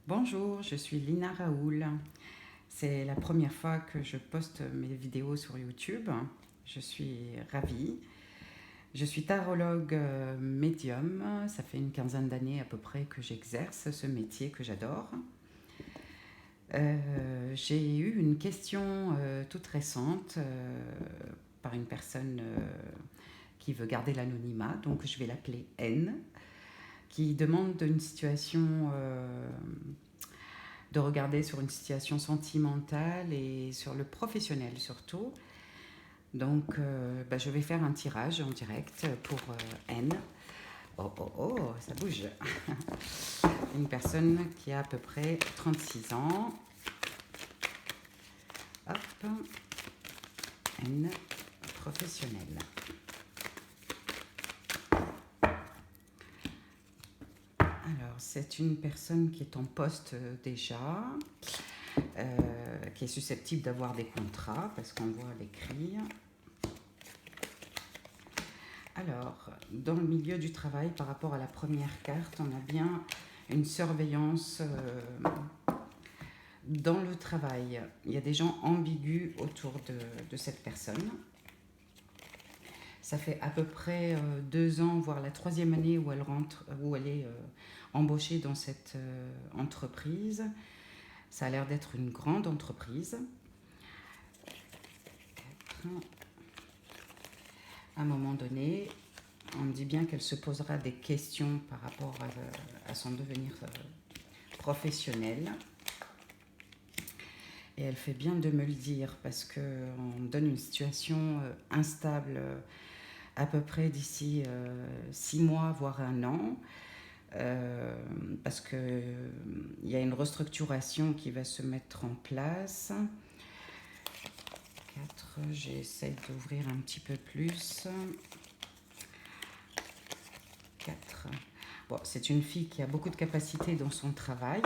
Bonjour, je suis Lina Raoul. C'est la première fois que je poste mes vidéos sur YouTube. Je suis ravie. Je suis tarologue médium. Ça fait une quinzaine d'années à peu près que j'exerce ce métier que j'adore. J'ai eu une question toute récente par une personne qui veut garder l'anonymat, donc je vais l'appeler N, qui demande une situation de regarder sur une situation sentimentale et sur le professionnel surtout. Donc, je vais faire un tirage en direct pour N. Oh, oh, oh, ça bouge. Une personne qui a à peu près 36 ans. Hop. N, professionnel. Alors, c'est une personne qui est en poste déjà, qui est susceptible d'avoir des contrats, parce qu'on voit l'écrit. Alors, dans le milieu du travail, par rapport à la première carte, on a bien une surveillance dans le travail. Il y a des gens ambigus autour de cette personne. Ça fait à peu près 2 ans, voire la 3e année où elle est embauchée dans cette entreprise. Ça a l'air d'être une grande entreprise. À un moment donné, on me dit bien qu'elle se posera des questions par rapport à son devenir professionnel. Et elle fait bien de me le dire parce qu'on me donne une situation instable à peu près d'ici 6 mois, voire 1 an. Parce qu'il y a une restructuration qui va se mettre en place. 4, j'essaie d'ouvrir un petit peu plus. 4. Bon, c'est une fille qui a beaucoup de capacités dans son travail.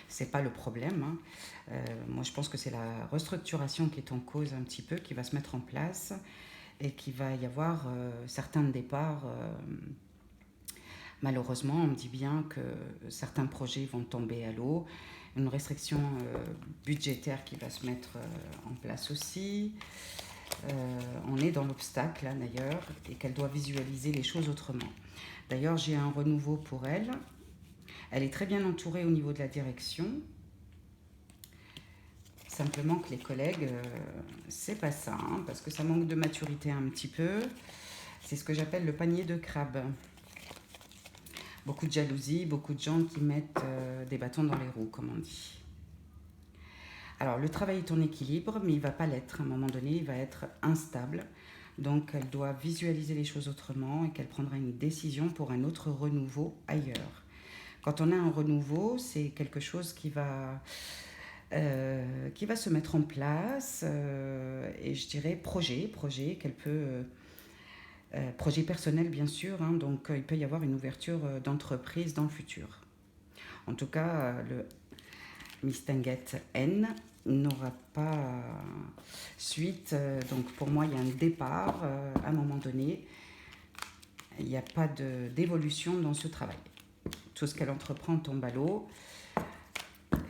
C'est pas le problème. Moi, je pense que c'est la restructuration qui est en cause un petit peu, qui va se mettre en place et qu'il va y avoir certains départs. Malheureusement, on me dit bien que certains projets vont tomber à l'eau. Une restriction budgétaire qui va se mettre en place aussi. On est dans l'obstacle, là, d'ailleurs, et qu'elle doit visualiser les choses autrement. D'ailleurs, j'ai un renouveau pour elle. Elle est très bien entourée au niveau de la direction. Simplement que les collègues, c'est pas ça, hein, parce que ça manque de maturité un petit peu. C'est ce que j'appelle le panier de crabes. Beaucoup de jalousie, beaucoup de gens qui mettent des bâtons dans les roues, comme on dit. Alors, le travail est en équilibre, mais il ne va pas l'être. À un moment donné, il va être instable. Donc, elle doit visualiser les choses autrement et qu'elle prendra une décision pour un autre renouveau ailleurs. Quand on a un renouveau, c'est quelque chose qui va se mettre en place. Et je dirais projet qu'elle peut... projet personnel, bien sûr. Hein, donc, il peut y avoir une ouverture d'entreprise dans le futur. En tout cas, le Miss Tanguette N n'aura pas suite. Donc pour moi, il y a un départ à un moment donné. Il n'y a pas d'évolution dans ce travail. Tout ce qu'elle entreprend tombe à l'eau.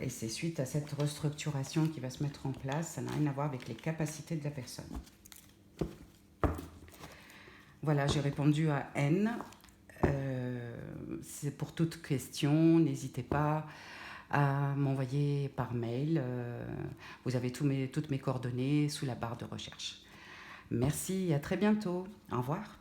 Et c'est suite à cette restructuration qui va se mettre en place. Ça n'a rien à voir avec les capacités de la personne. Voilà, j'ai répondu à N. C'est pour toute question, n'hésitez pas à m'envoyer par mail. Vous avez toutes mes coordonnées sous la barre de recherche. Merci, à très bientôt. Au revoir.